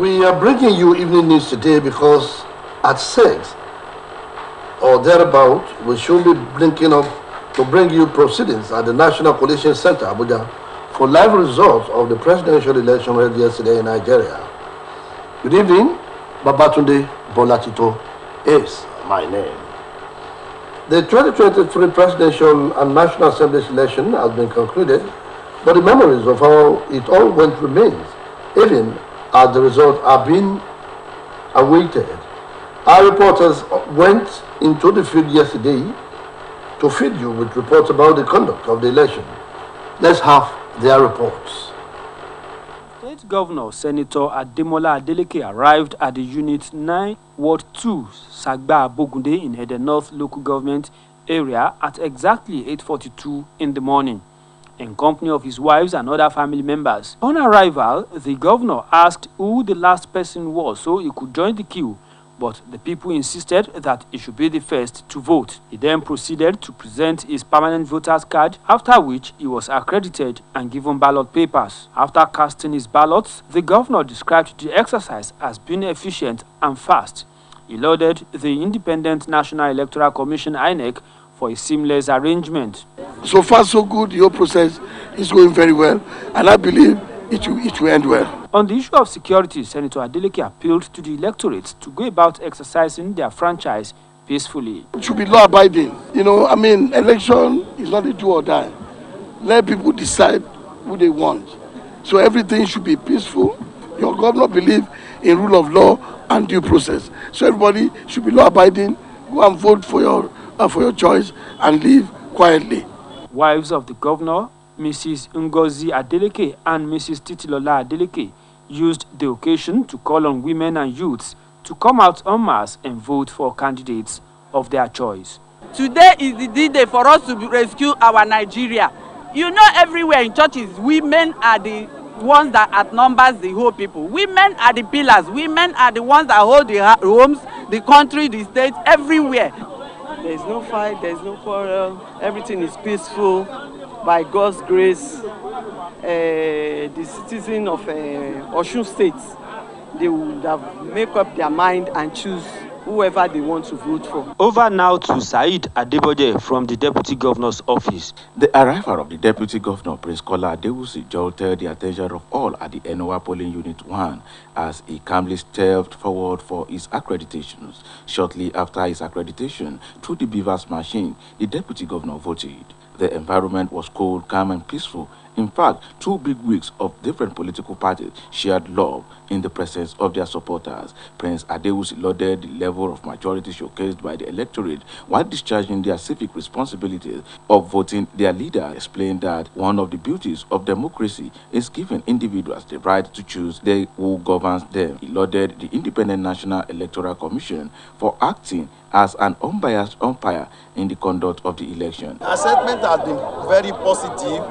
We are bringing you evening news today because at 6 or thereabout, we should be blinking up to bring you proceedings at the National Coalition Center, Abuja, for live results of the presidential election held yesterday in Nigeria. Good evening, Babatunde Bolatito is my name. The 2023 presidential and National Assembly election has been concluded, but the memories of how it all went remains, even as the results are being awaited. Our reporters went into the field yesterday to feed you with reports about the conduct of the election. Let's have their reports. State Governor Senator Ademola Adeleke arrived at the Unit 9, Ward 2, Sagba Bogunde in Ede North local government area at exactly 8:42 in the morning, in company of his wives and other family members. On arrival, the governor asked who the last person was so he could join the queue, but the people insisted that he should be the first to vote. He then proceeded to present his permanent voter's card, after which he was accredited and given ballot papers. After casting his ballots, the governor described the exercise as being efficient and fast. He lauded the Independent National Electoral Commission (INEC) for a seamless arrangement. So far, so good. The whole process is going very well, and I believe it will end well. On the issue of security, Senator Adeleke appealed to the electorate to go about exercising their franchise peacefully. It should be law-abiding. Election is not a do or die. Let people decide who they want. So everything should be peaceful. Your governor believes in rule of law and due process. So everybody should be law-abiding. Go and vote for your choice and live quietly. Wives of the governor, Mrs. Ngozi Adeleke and Mrs. Titilola Adeleke, used the occasion to call on women and youths to come out en masse and vote for candidates of their choice. Today is the D-Day for us to rescue our Nigeria. Everywhere in churches, women are the ones that outnumbers the whole people. Women are the pillars. Women are the ones that hold the homes, the country, the state, everywhere. There's no fight, there's no quarrel. Everything is peaceful. By God's grace, the citizens of Osun State, they would have made up their mind and choose whoever they want to vote for. Over now to Said Adeboje from the Deputy Governor's office. The arrival of the Deputy Governor, Prince Kola Adewusi, jolted the attention of all at the Enowa Polling Unit 1 as he calmly stepped forward for his accreditations. Shortly after his accreditation through the Beavers machine, the Deputy Governor voted. The environment was cool, calm, and peaceful. In fact, 2 big wigs of different political parties shared love in the presence of their supporters. Prince Adewusi lauded the level of majority showcased by the electorate while discharging their civic responsibilities of voting their leader. Explained that one of the beauties of democracy is giving individuals the right to choose who governs them. He lauded the Independent National Electoral Commission for acting as an unbiased umpire in the conduct of the election. Assessment has been very positive.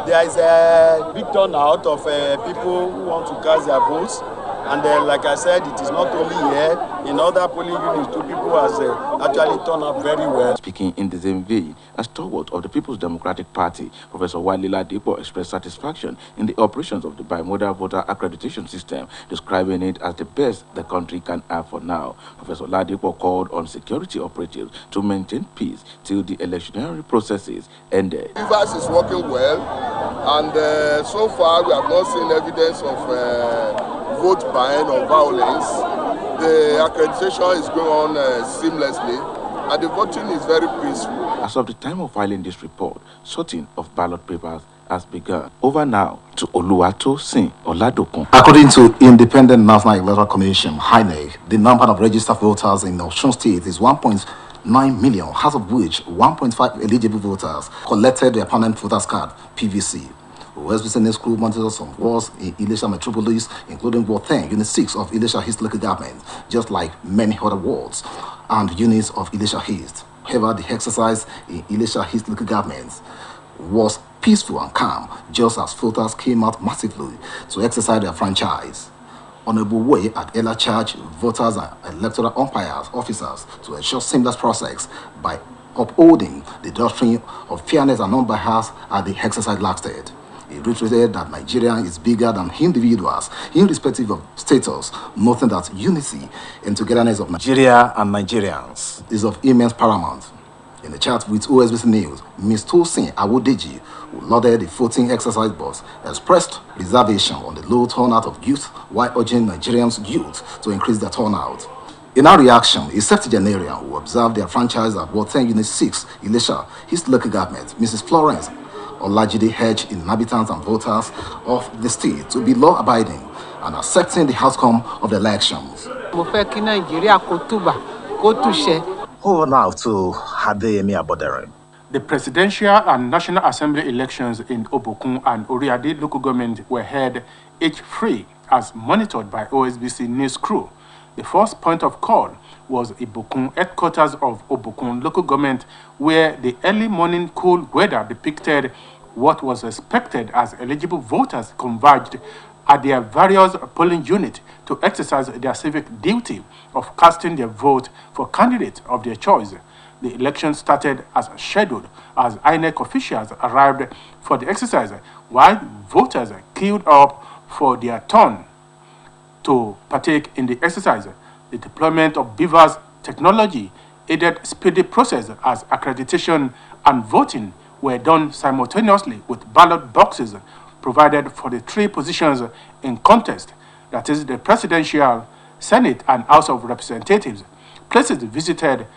There is a big turnout of people who want to cast their votes. And like I said, it is not only here, in other polling units too, people has actually turned out very well. Speaking in the same vein, a stalwart of the People's Democratic Party, Professor Walila Depo, expressed satisfaction in the operations of the bimodal voter accreditation system, describing it as the best the country can have for now. Professor Ladipo called on security operatives to maintain peace till the electionary processes ended. Beavers is working well, and so far we have not seen evidence of vote buying or violence. The accreditation is going on seamlessly, and the voting is very peaceful. As of the time of filing this report, sorting of ballot papers has begun. Over now to Oluwato Sin Oladokun. According to Independent National Electoral Commission (INEC), the number of registered voters in Osun State is 1.9 million, out of which 1.5 eligible voters collected their permanent voters card (PVC). Osbc News Crew monitors some wards in Ilesha Metropolis, including Ward 10, Unit 6 of Ilesha East local government, just like many other wards and units of Ilesha East. However, the exercise in Ilesha East local government was peaceful and calm, just as voters came out massively to exercise their franchise. Honorable Way at Ella charged voters and electoral umpires, officers to ensure seamless process by upholding the doctrine of fairness and non-bias as the exercise lasted. He reiterated that Nigeria is bigger than individuals, irrespective of status, noting that unity and togetherness of Nigeria and Nigerians is of immense paramount. In a chat with OSBC News, Ms. Tosin Awodeji, who lauded the voting exercise bus, expressed reservation on the low turnout of youth while urging Nigerians youth to increase their turnout. In our reaction, a septuagenarian who observed their franchise at Ward 10 Unit 6, Ilesha, his local government, Mrs. Florence Olajide Hedge, inhabitants and voters of the state to be law-abiding and accepting the outcome of the elections. Over now to Adeyemi Abodere. The presidential and national assembly elections in Obokun and Oriade local government were held each free as monitored by OSBC news crew. The first point of call was Ibokun, headquarters of Obokun local government, where the early morning cool weather depicted what was expected as eligible voters converged at their various polling units to exercise their civic duty of casting their vote for candidates of their choice. The election started as scheduled as INEC officials arrived for the exercise, while voters queued up for their turn to partake in the exercise. The deployment of BVAS technology aided speedy process as accreditation and voting were done simultaneously with ballot boxes provided for the three positions in contest, that is the presidential, Senate, and House of Representatives. Places visited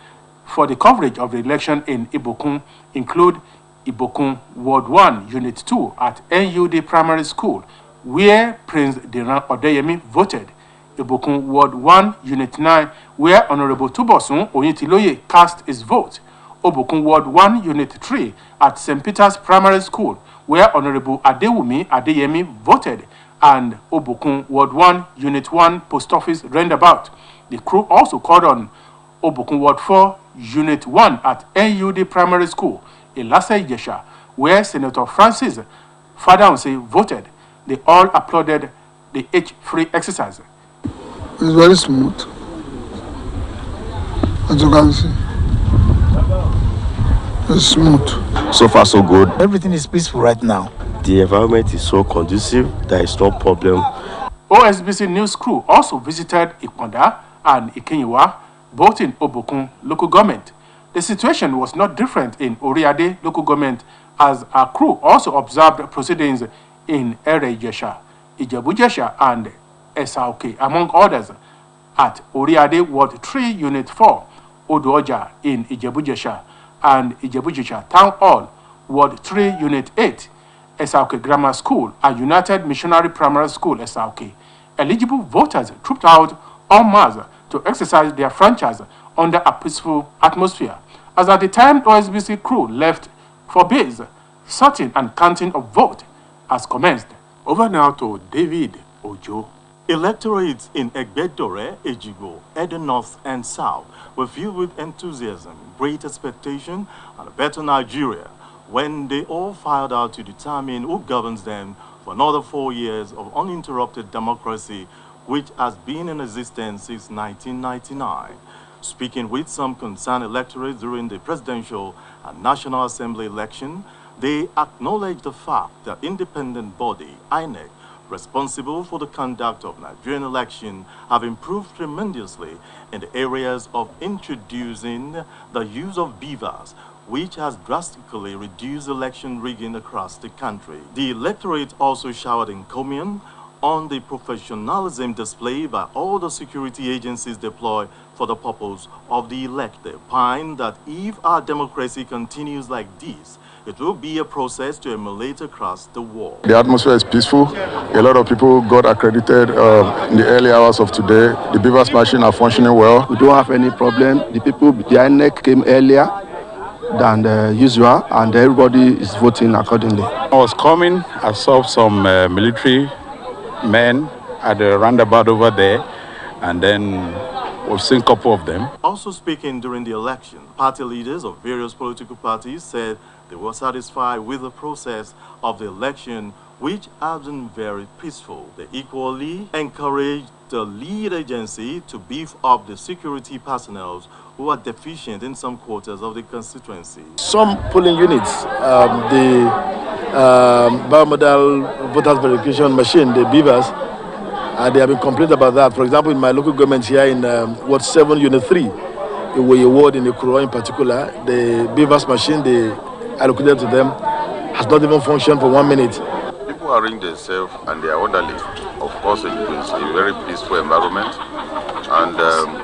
for the coverage of the election in Ibokun include Ibokun Ward 1, Unit 2 at NUD Primary School, where Prince Diran Odeyemi voted. Ibokun Ward 1, Unit 9, where Honorable Tubosun Oyintiloye cast his vote. Obokun Ward 1, Unit 3 at St. Peter's Primary School, where Honorable Adewumi Adeyemi voted, and Obokun Ward 1, Unit 1, Post Office Roundabout. The crew also called on Obokun Ward 4, Unit 1 at NUD Primary School, Ilase Ijesha, where Senator Francis Fadamse voted. They all applauded the H-free exercise. It's very smooth, as you can see. It's smooth. So far, so good. Everything is peaceful right now. The environment is so conducive, there is no problem. OSBC news crew also visited Ikwanda and Ikenyiwa, both in Obokun local government. The situation was not different in Oriade local government, as our crew also observed proceedings in Ere Ijesha, Ijebu-Jesha, and Esauke, among others, at Oriade Ward 3, Unit 4, Odoja in Ijebu-Jesha, and Ijebu-Jesha Town Hall, Ward 3, Unit 8, Esauke Grammar School, and United Missionary Primary School, Esauke. Eligible voters trooped out en masse to exercise their franchise under a peaceful atmosphere. As at the time OSBC crew left for base, sorting and counting of vote has commenced. Over now to David Ojo. Electorates in Egbedore, Ejigo, Eden North and South were filled with enthusiasm, great expectation, and a better Nigeria when they all filed out to determine who governs them for another 4 years of uninterrupted democracy, which has been in existence since 1999. Speaking with some concerned electorates during the presidential and National Assembly election, they acknowledged the fact that independent body, INEC, responsible for the conduct of Nigerian election, have improved tremendously in the areas of introducing the use of BVAS, which has drastically reduced election rigging across the country. The electorate also showered encomium on the professionalism displayed by all the security agencies deployed for the purpose of the elected. Pine that if our democracy continues like this, it will be a process to emulate across the world. The atmosphere is peaceful. A lot of people got accredited in the early hours of today. The BVAS machine are functioning well. We don't have any problem. The people, the INEC came earlier than usual, and everybody is voting accordingly. I was coming, I saw some military men at the roundabout over there, and then we've seen a couple of them. Also speaking during the election, party leaders of various political parties said they were satisfied with the process of the election, which has been very peaceful. They equally encouraged the lead agency to beef up the security personnel who are deficient in some quarters of the constituency. Some polling units, the biomodal voters verification machine, the beavers. They have been complaining about that. For example, in my local government here in Ward 7, Unit 3, a ward in Ikuro in particular, the beavers machine they allocated to them has not even functioned for 1 minute. People arrange themselves and they are orderly. Of course, it's a very peaceful environment, and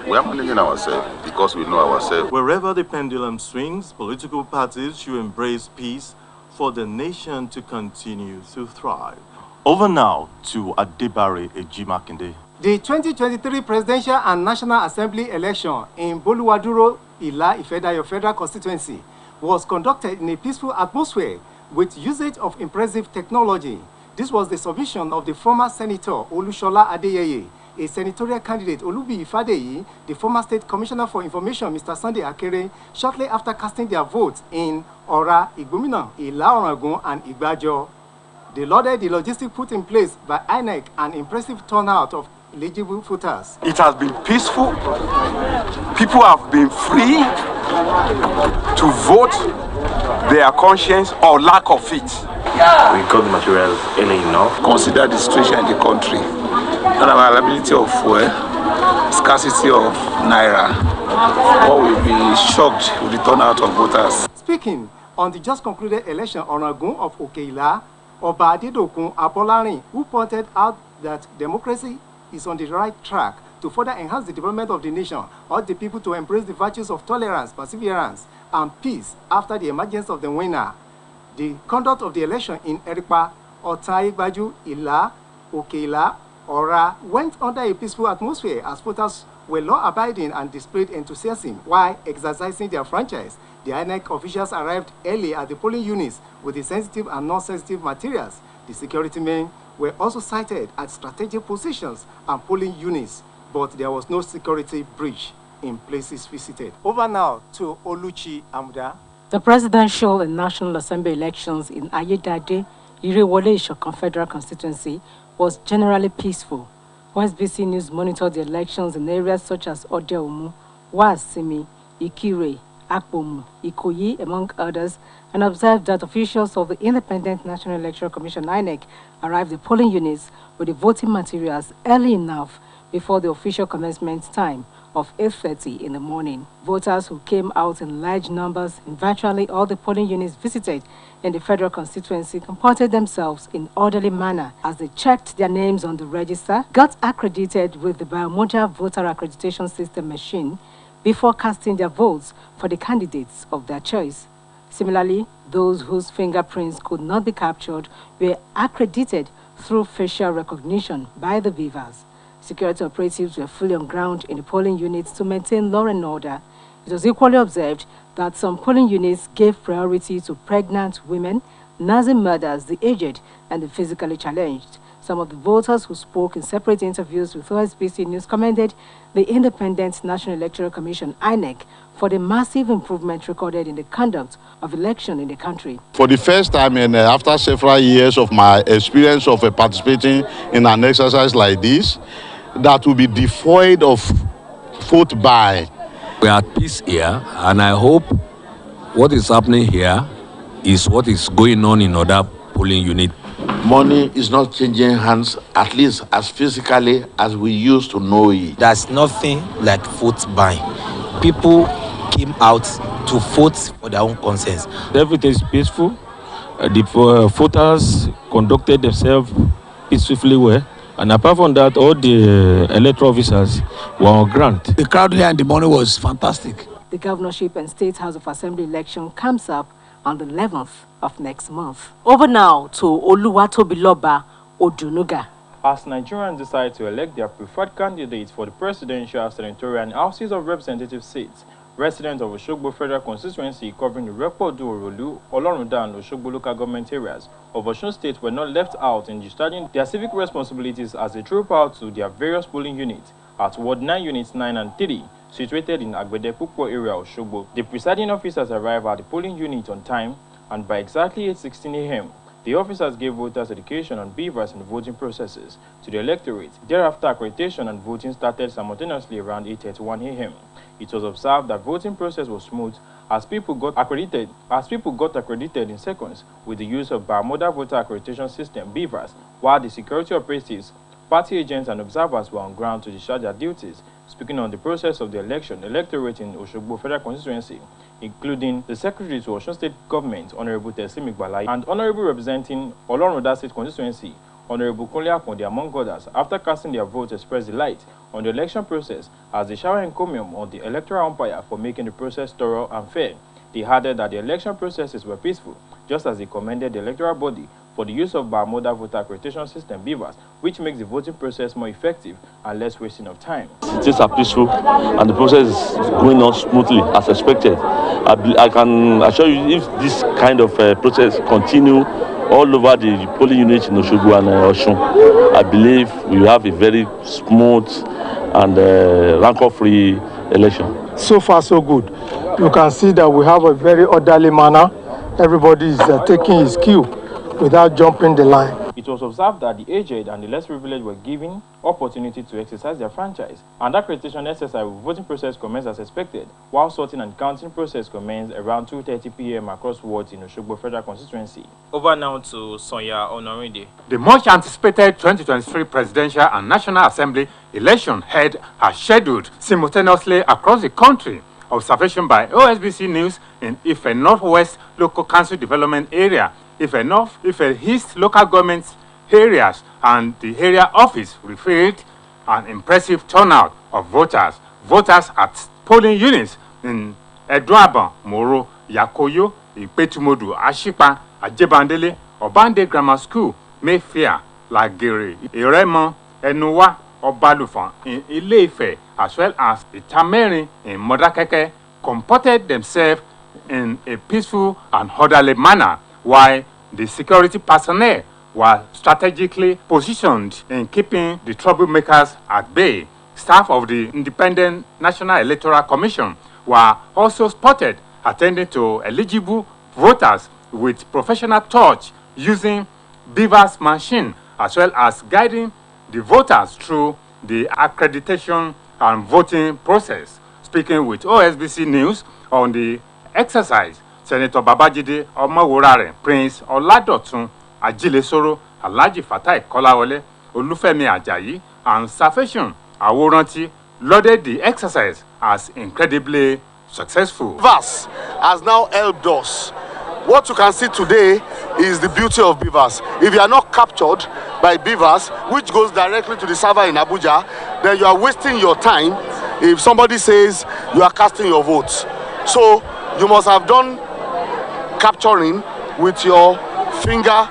we are managing ourselves because we know ourselves. Wherever the pendulum swings, political parties should embrace peace for the nation to continue to thrive. Over now to Adebare Ejimakinde. The 2023 Presidential and National Assembly election in Boluwaduro, Ila Ifedayo Federal Constituency was conducted in a peaceful atmosphere with usage of impressive technology. This was the submission of the former Senator Olushola Adeyeye, a senatorial candidate Olubi Ifadeyi, the former State Commissioner for Information Mr. Sunday Akere, shortly after casting their votes in Ora, Igbomina, Ila Orangun, and Igbajo. They lauded the logistics put in place by INEC and impressive turnout of eligible voters. It has been peaceful. People have been free to vote their conscience or lack of it. We got the materials early enough. Consider the situation in the country, unavailability of fuel, scarcity of naira. Or will be shocked with the turnout of voters. Speaking on the just concluded election on Onagun of Okeila, Oba Adedokun Abolarin, who pointed out that democracy is on the right track to further enhance the development of the nation, urged the people to embrace the virtues of tolerance, perseverance, and peace after the emergence of the winner. The conduct of the election in Erikpa, Otaigbaju, Ila, Okeila, Ora went under a peaceful atmosphere as voters were law-abiding and displayed enthusiasm while exercising their franchise. The INEC officials arrived early at the polling units with the sensitive and non-sensitive materials. The security men were also sighted at strategic positions and polling units, but there was no security breach in places visited. Over now to Oluchi Amuda. The presidential and national assembly elections in Ayedade, Irewole Ishokan Federal Constituency was generally peaceful. Osbc News monitored the elections in areas such as Odeomu, Wasimi, Ikire, Akpomu, Ikoyi, among others, and observed that officials of the Independent National Electoral Commission (INEC) arrived at polling units with the voting materials early enough before the official commencement time of 8:30 in the morning. Voters who came out in large numbers in virtually all the polling units visited in the federal constituency comported themselves in orderly manner as they checked their names on the register, got accredited with the biometric voter accreditation system machine before casting their votes for the candidates of their choice. Similarly, those whose fingerprints could not be captured were accredited through facial recognition by the beavers. Security operatives were fully on ground in the polling units to maintain law and order. It was equally observed that some polling units gave priority to pregnant women, nursing mothers, the aged, and the physically challenged. Some of the voters who spoke in separate interviews with Osbc News commended the Independent National Electoral Commission (INEC) for the massive improvement recorded in the conduct of election in the country. For the first time after several years of my experience of participating in an exercise like this, that will be devoid of vote buy. We are at peace here, and I hope what is happening here is what is going on in other polling units. Money is not changing hands, at least as physically as we used to know it. There's nothing like vote buying. People came out to vote for their own conscience. Everything is peaceful. The voters conducted themselves peacefully well. And apart from that, all the electoral officers were on ground. The crowd here and the money was fantastic. The governorship and State House of Assembly election comes up on the 11th of next month. Over now to Oluwatobiloba Odunuga. As Nigerians decide to elect their preferred candidates for the presidential, senatorial, and Houses of Representatives seats, residents of Oshogbo Federal Constituency covering the Repodu, Orolu, Olorunda, and Oshogbo local government areas of Osun State were not left out in discharging their civic responsibilities as they troop out to their various polling units at Ward 9 Units 9 and 3, situated in Agbede Pukpo area of Oshogbo. The presiding officers arrived at the polling unit on time, and by exactly 8:16 a.m., The officers gave voters education on beavers and voting processes to the electorate. Thereafter, accreditation and voting started simultaneously around 8:31 a.m. It was observed that voting process was smooth as people got accredited in seconds with the use of bimodal voter accreditation system beavers, while the security operatives, party agents and observers were on ground to discharge their duties. Speaking on the process of the electorate in Oshogbo Federal Constituency, including the Secretary to Osun State Government, Honorable Teslim Igbalayi, and Honorable representing Olorunoda State Constituency, Honorable Kunle Akonde, among others, after casting their votes, expressed delight on the election process as they shower encomium on the electoral umpire for making the process thorough and fair. They added that the election processes were peaceful, just as they commended the electoral body for the use of bimodal voter accreditation system beavers, which makes the voting process more effective and less wasting of time. Things are peaceful and the process is going on smoothly as expected. I can assure you, if this kind of process continue all over the polling units in Oshogbo and Osun, I believe we will have a very smooth and rancor-free election. So far, so good. You can see that we have a very orderly manner. Everybody is taking his cue without jumping the line. It was observed that the aged and the less privileged were given opportunity to exercise their franchise, and accreditation exercise with voting process commenced as expected, while sorting and counting process commenced around 2:30 p.m. across wards in Oshogbo Federal Constituency. Over now to Sonia Onorinde. The much anticipated 2023 Presidential and National Assembly election held as scheduled simultaneously across the country. Observation by Osbc News in Ife Northwest Local Council Development Area, Ife North, Ife East Local Government areas, and the area office revealed an impressive turnout of voters. Voters at polling units in Eduaban, Moro, Yakoyo, Ipetumodu, Ashipa, Ajebandele, Obande Grammar School, Mayfair, Lagere, Iremo, Enuwa, Obalufon in Ile-Ife, as well as Itameri in Modakeke, comported themselves in a peaceful and orderly manner, while the security personnel were strategically positioned in keeping the troublemakers at bay. Staff of the Independent National Electoral Commission were also spotted attending to eligible voters with professional touch using beavers machine, as well as guiding the voters through the accreditation and voting process. Speaking with Osbc News on the exercise, Senator Babajide Omoworare, Prince Oladotun Ajilesoro, Alhaji Fatai Kolawole, Olufemi Ajayi, and Safeshin Aworanti lauded the exercise as incredibly successful. Beavers has now helped us. What you can see today is the beauty of beavers. If you are not captured by beavers, which goes directly to the server in Abuja, then you are wasting your time if somebody says you are casting your votes. So you must have done capturing with your finger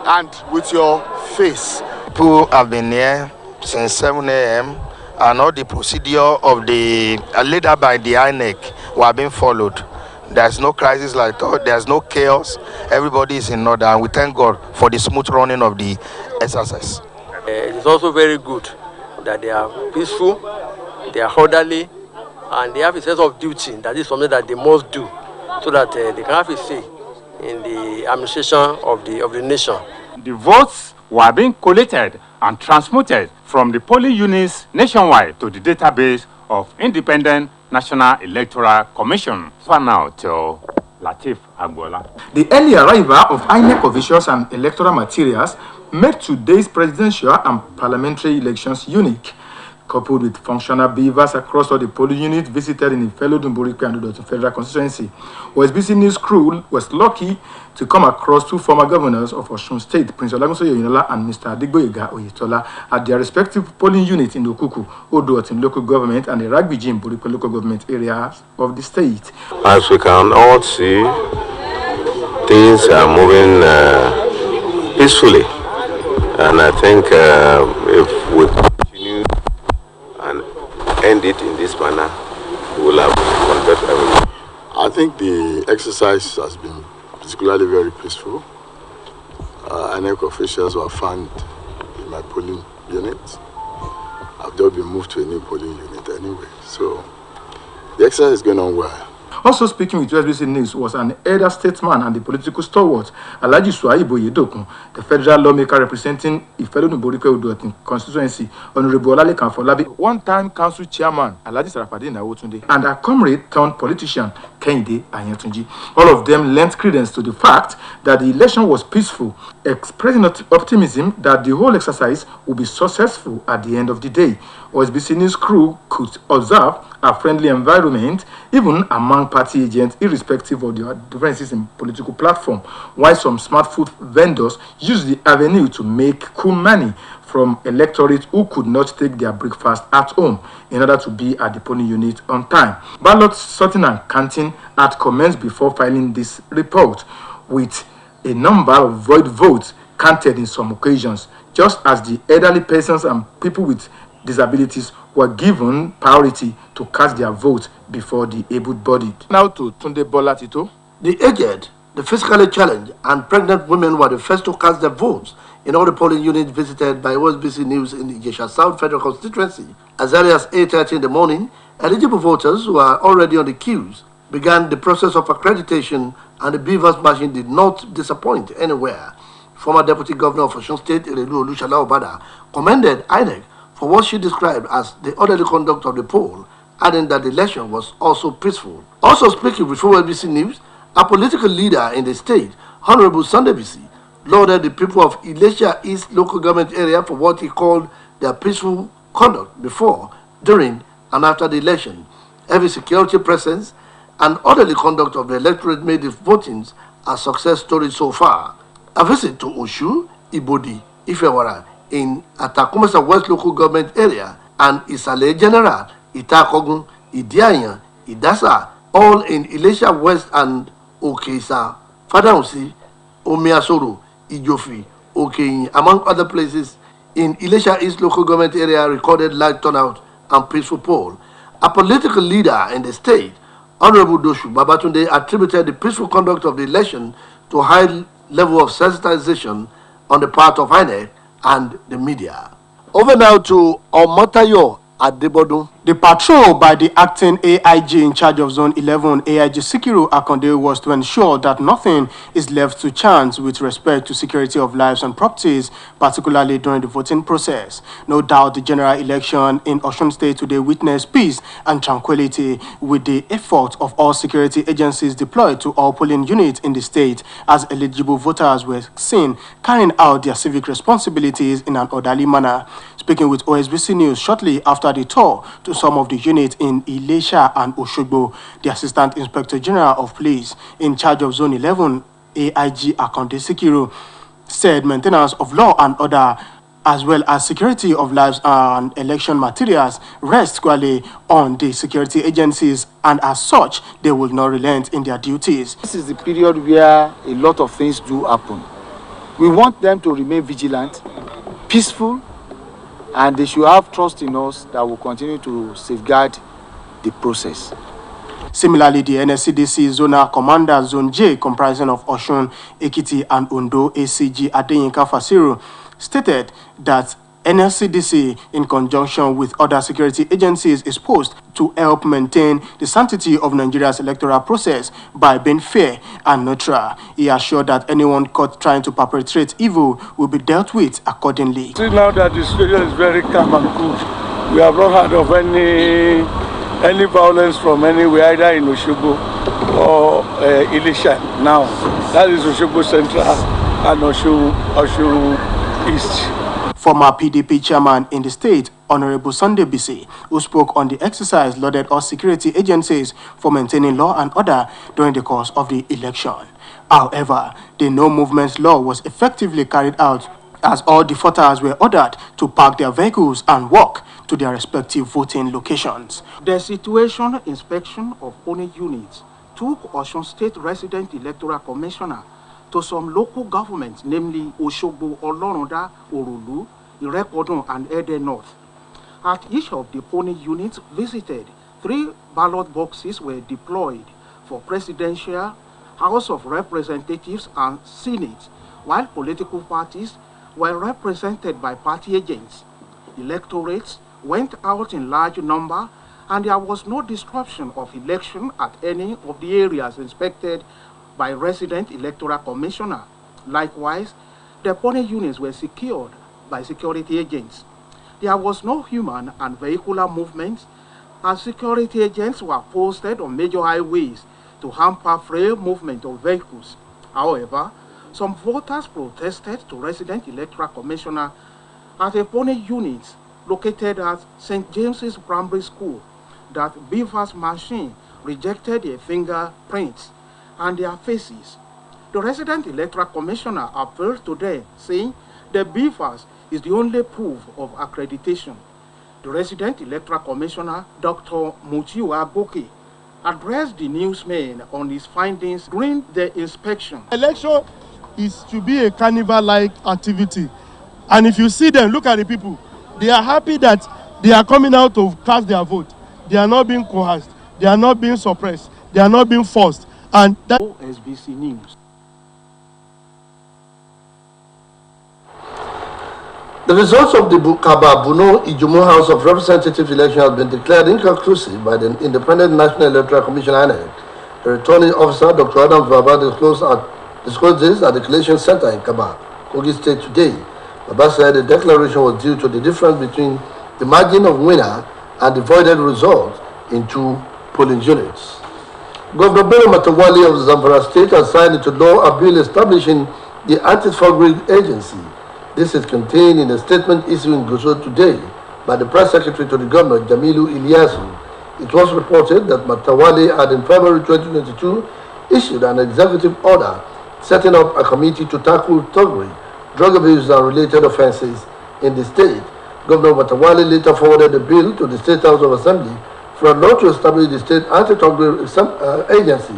and with your face. People have been here since 7 a.m. and all the procedure of the laid out by the INEC were being followed. There's no crisis like that. There's no chaos. Everybody is in order, and we thank God for the smooth running of the exercise. It is also very good that they are peaceful, they are orderly, and they have a sense of duty. That is something that they must do, so that they can have a say in the administration of the nation. The votes were being collated and transmitted from the polling units nationwide to the database of Independent National Electoral Commission. For now, till Latif Agbola. The early arrival of INEC officials and electoral materials made today's presidential and parliamentary elections unique. Coupled with functional beavers across all the polling units visited in the fellow Dumburikwe and Udotun Federal Constituency, Osbc News crew was lucky to come across two former governors of Osun State, Prince Olagunsoye Oyinlola and Mr. Adigboyega Oyetola, at their respective polling units in Okuku, Odotin local government and the Ragbiji Burikwe local government areas of the state. As we can all see, things are moving peacefully, and I think if we continue and end it in this manner, we will have conducted everything. I think the exercise has been particularly very peaceful. INEC officials were found in my polling unit. I've just been moved to a new polling unit anyway. So the exercise is going on well. Also speaking with Osbc News was an elder statesman and the political stalwart, Alhaji Suaibo Yedokun, the federal lawmaker representing Ifelodun-Borike-Odo constituency, Honorable Olalekan Folabi, one-time council chairman, Alhaji Sarafadeen Awotunde, and a comrade turned politician, Kehinde Ayantunji. All of them lent credence to the fact that the election was peaceful, expressing optimism that the whole exercise will be successful at the end of the day. Osbc News crew could observe a friendly environment even among party agents, irrespective of their differences in political platform, while some smart food vendors use the avenue to make cool money from electorate who could not take their breakfast at home in order to be at the polling unit on time. Ballot sorting and counting had commenced before filing this report, with a number of void votes counted in some occasions, just as the elderly persons and people with disabilities were given priority to cast their vote before the able-bodied. Now to Tunde Bola Tito. The aged, the physically challenged, and pregnant women were the first to cast their votes in all the polling units visited by Osbc News in the Ijesha South Federal Constituency. As early as 8:30 in the morning, eligible voters who are already on the queues began the process of accreditation, and the Beavers machine did not disappoint anywhere. Former Deputy Governor of Osun State, Erelu Olushola Obada, commended INEC for what she described as the orderly conduct of the poll, adding that the election was also peaceful. Also speaking with Osbc News, a political leader in the state, Honorable Sunday Bisi, lauded the people of Ilesha East local government area for what he called their peaceful conduct before, during, and after the election. Heavy security presence and orderly conduct of the electorate made the votings a success story so far. A visit to Oshu, Ibodi, Ifewara in Atakumasa West local government area and Isale General, Itakogun, Idiayan, Idasa, all in Ilesha West and Okeisa, Fadausi, Omiasoro, Ijofi, Okeyin, among other places in Ilesha East local government area recorded large turnout and peaceful poll. A political leader in the state, Honorable Doshu Babatunde, attributed the peaceful conduct of the election to a high level of sensitization on the part of INEC and the media. Over now to Omotayo Adebodun. The patrol by the acting AIG in charge of Zone 11, AIG Sikiru Akonde, was to ensure that nothing is left to chance with respect to security of lives and properties, particularly during the voting process. No doubt the general election in Osun State today witnessed peace and tranquility with the effort of all security agencies deployed to all polling units in the state, as eligible voters were seen carrying out their civic responsibilities in an orderly manner. Speaking with Osbc News shortly after the tour to some of the units in Ilesha and Oshogbo, the Assistant Inspector General of Police in charge of Zone 11, AIG Akonde Sikiru, said maintenance of law and order as well as security of lives and election materials rest squarely on the security agencies, and as such, they will not relent in their duties. This is the period where a lot of things do happen. We want them to remain vigilant, peaceful, and they should have trust in us that will continue to safeguard the process. Similarly, the NSCDC Zonal Commander Zone J, comprising of Osun, Ekiti, and Ondo, ACG Adeyinka Fasiru, stated that NSCDC, in conjunction with other security agencies, is posed to help maintain the sanctity of Nigeria's electoral process by being fair and neutral. He assured that anyone caught trying to perpetrate evil will be dealt with accordingly. See, now that the situation is very calm and cool, we have not heard of any violence from anywhere, either in Oshogbo or Ilesha. Now, that is Oshogbo Central and Osun East. Former PDP chairman in the state, Honorable Sunday Bisi, who spoke on the exercise, lauded all security agencies for maintaining law and order during the course of the election. However, the no movement law was effectively carried out, as all defaulters were ordered to park their vehicles and walk to their respective voting locations. The situation inspection of polling units took Osun State Resident Electoral Commissioner to some local governments, namely Oshogbo, Olorunda, Orulu, Irekodun, and Ede North. At each of the polling units visited, 3 ballot boxes were deployed for presidential, House of Representatives, and Senate, while political parties were represented by party agents. Electorates went out in large number and there was no disruption of election at any of the areas inspected by resident electoral commissioner. Likewise, the polling units were secured by security agents. There was no human and vehicular movement, as security agents were posted on major highways to hamper free movement of vehicles. However, some voters protested to resident electoral commissioner at a polling unit located at St. James's Primary School that Beaver's machine rejected their fingerprints and their faces. The resident electoral commissioner appealed today, saying the Beavers is the only proof of accreditation. The resident electoral commissioner, Dr. Mutiu Agboke, addressed the newsmen on his findings during the inspection. Election is to be a carnival-like activity. And if you see them, look at the people. They are happy that they are coming out to cast their vote. They are not being coerced. They are not being suppressed. They are not being forced. And that Osbc News. The results of the Bukaba Buno Ijumo House of Representatives election has been declared inconclusive by the Independent National Electoral Commission (INEC). The returning officer, Dr. Adam Baba, disclosed this at the collation center in Kaba, Kogi State today. Baba said the declaration was due to the difference between the margin of winner and the voided result in two polling units. Governor Bello Matawali of Zamfara State has signed into law a bill establishing the Anti-Forgery Agency. This is contained in a statement issued in Gusau today by the press secretary to the governor, Jamilu Ilyasu. It was reported that Matawali had in February 2022 issued an executive order setting up a committee to tackle thuggery, drug abuse and related offences in the state. Governor Matawali later forwarded the bill to the State House of Assembly for a law to establish the State Anti-Thuggery Agency,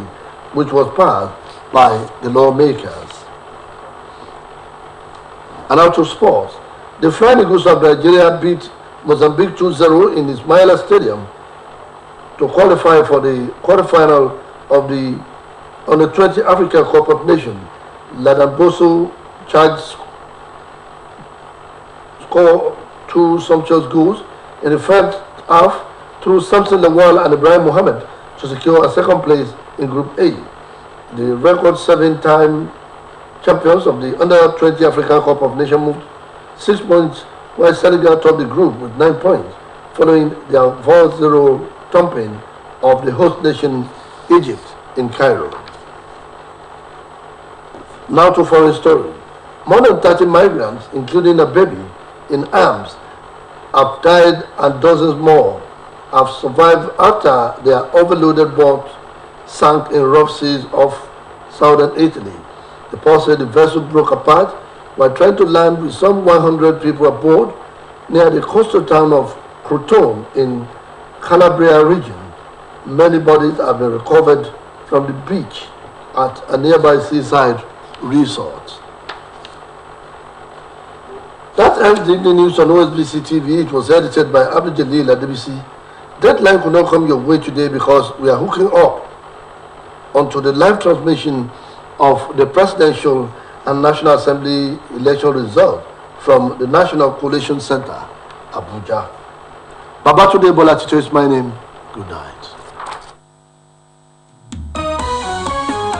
which was passed by the lawmakers. And out of sports, the Flying Eagles of Nigeria beat Mozambique 2-0 in Ismaila Stadium to qualify for the quarterfinal of the Under-20 Africa Cup of Nations. Ladan Boso charged scored two sumptuous goals in the first half through Samson Lawal and Ibrahim Mohammed to secure a second place in Group A. The record 7-time champions of the Under-20 African Cup of Nations moved 6 points, while Senegal topped the group with 9 points, following their 4-0 thumping of the host nation Egypt in Cairo. Now to foreign story. More than 30 migrants, including a baby in arms, have died and dozens more have survived after their overloaded boat sank in rough seas off southern Italy. The report said the vessel broke apart while trying to land with some 100 people aboard near the coastal town of Crotone in Calabria region. Many bodies have been recovered from the beach at a nearby seaside resort. That ends the evening news on Osbc TV. It was edited by Abdul Jalil at DBC. Deadline could not come your way today because we are hooking up onto the live transmission of the Presidential and National Assembly election result from the National Coalition Center, Abuja. Babatunde Bola Tito is my name. Good night.